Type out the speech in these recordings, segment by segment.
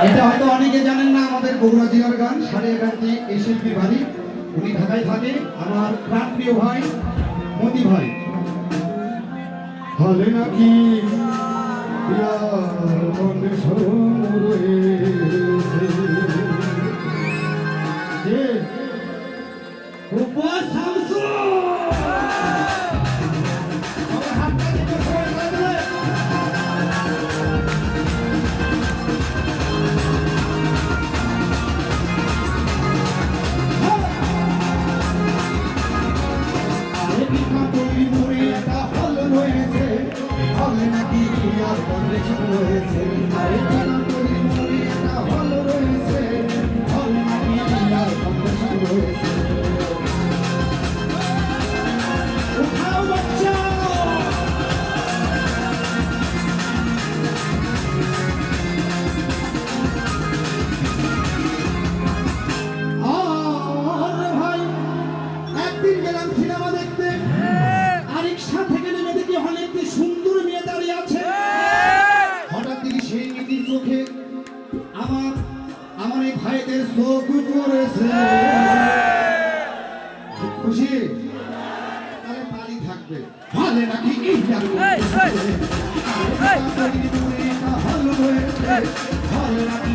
এটা হয়তো অনেকে জানেন না, আমাদের বগুড়া জেলার গান। সারিয়া গানটি এই শিল্পীর বাড়ি, উনি ঢাকায় থাকে। আমার প্রাণপ্রিয় ভাই মতি ভাই। হলে নাকি আমার এই ভাইদের চোখ করেছে খুশি, তাহলে তালি থাকবে। ভালে নাকি ভালো নাকি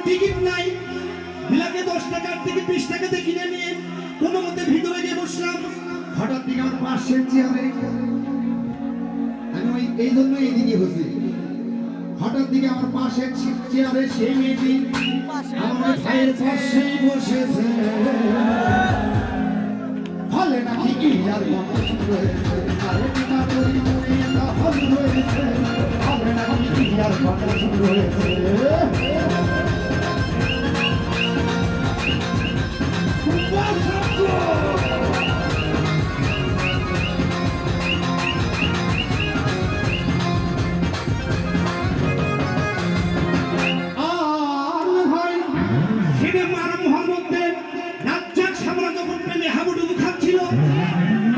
টিকিট নাই, বিলাকে 10 টাকার থেকে 20 টাকাতে কিনে নিয়ে কোনো মতে ভিতরে গিয়ে বসলাম। হঠাৎ দিকে আমার পাশের চেয়ারে, আমি ওই এই জন্যই এদিকে বসি, হঠাৎ দিকে আমার পাশের চেয়ারে সেই মেয়েটি আমার ভাইয়ের পাশেই বসেছে। হলে নাকি কি আর মত রয়েছে, আরে না করি মনে এটা হল রয়েছে। হলে নাকি কি আর মত রয়েছে।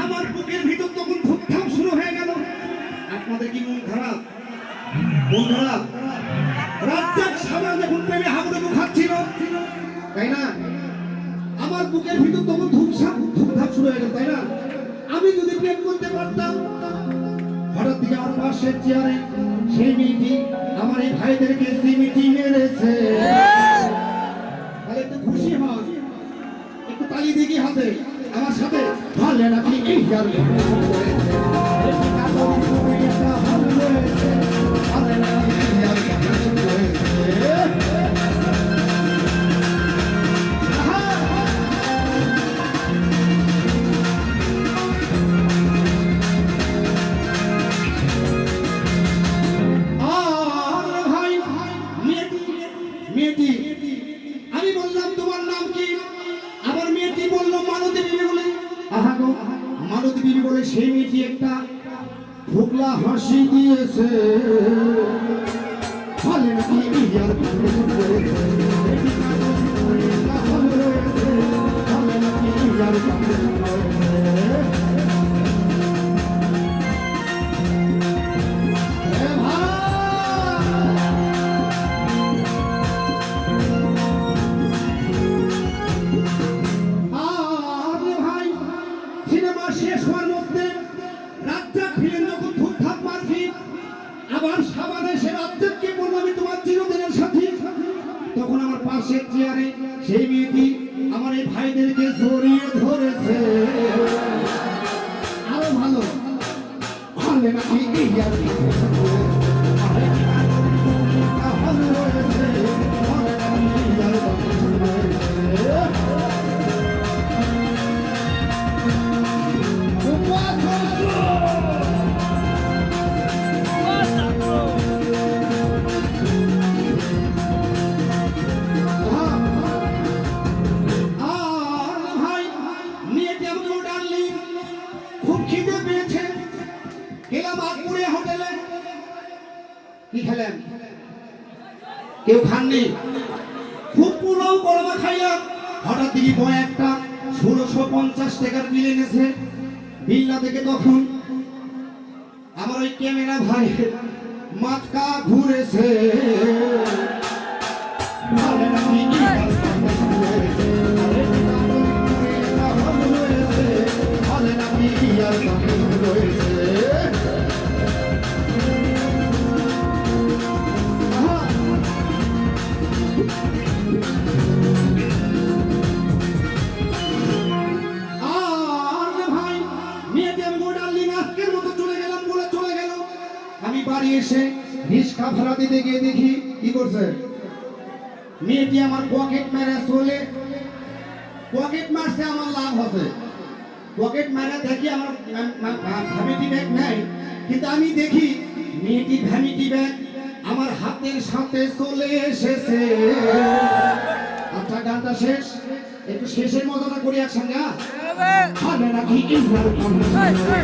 আমার বুকের ভিতর তখন ধুকধাম শুরু হয়ে গেল। আপনাদের কি মন খারাপ? মন খারাপ? রাজ্জাক সামরা যখন প্রেমে হাবুডুবু খাচ্ছিল, তাই না? আমার বুকের ভিতর তখন ধুকধাম শুরু হয়ে গেল, তাই না? আমি যদি প্রেম করতে পারতাম। হঠাৎ দিকে আমার পাশের চেয়ারে সেই মেয়েটি আমার এই ভাইদেরকে সিমিটি মেরেছে। তাহলে একটু খুশি হন, একটু তালি দেখি হাতে আমার সাথে। ভালো নাকি এই আর মেয়েটি, আমি বললাম তোমার নাম কি? আবার মেয়েটি বললো মালতী বিবি বলে। আহা গো, মালতী বিবি বলে সেই মেয়েটি একটা ফোকলা হাসি দিয়েছে। ভালো নাকি ইয়ার শেষ হওয়ার মধ্যে রাজ্জাক ফিরে যখন ধুকধাপ মারছি, আবার সাবানে সে রাজ্জাককে বলল আমি তোমার চিরদিনের সাথী। তখন আমার পাশের চেয়ারে সেই মেয়েটি আমার এই ভাইদেরকে জড়িয়ে ধরেছে। আরো ভালো ভালো নাকি ইয়ার গেলাম আকপুরে হোটেলে, কি খেলেন? কেউ খাননি? খুব পুরো গরমা খাইলাম। হঠাৎ দেখি বয় একটা 1650 টাকার বিল এনেছে। বিল না দেখে তখন আমার ওই ক্যামেরা ভাই মাথা ঘুরেছে। আমি বাড়ি এসে রিক্সা ভাড়া দিতে গিয়ে দেখি কি করছে মেয়েটি আমার পকেট মেরে চলে। পকেট মারছে, আমার লাভ হবে। পকেট মারা দেখি আমার ভ্যানিটি ব্যাগ নেই, কিন্তু আমি দেখি মেয়েটি ভ্যানিটি ব্যাগ আমার হাতের সাথে চলে এসেছে। আচ্ছা, গানটা শেষ, একটু শেষের মজাটা করি একসঙ্গে। হবে নাকি ইসরায়েল হবে নাকি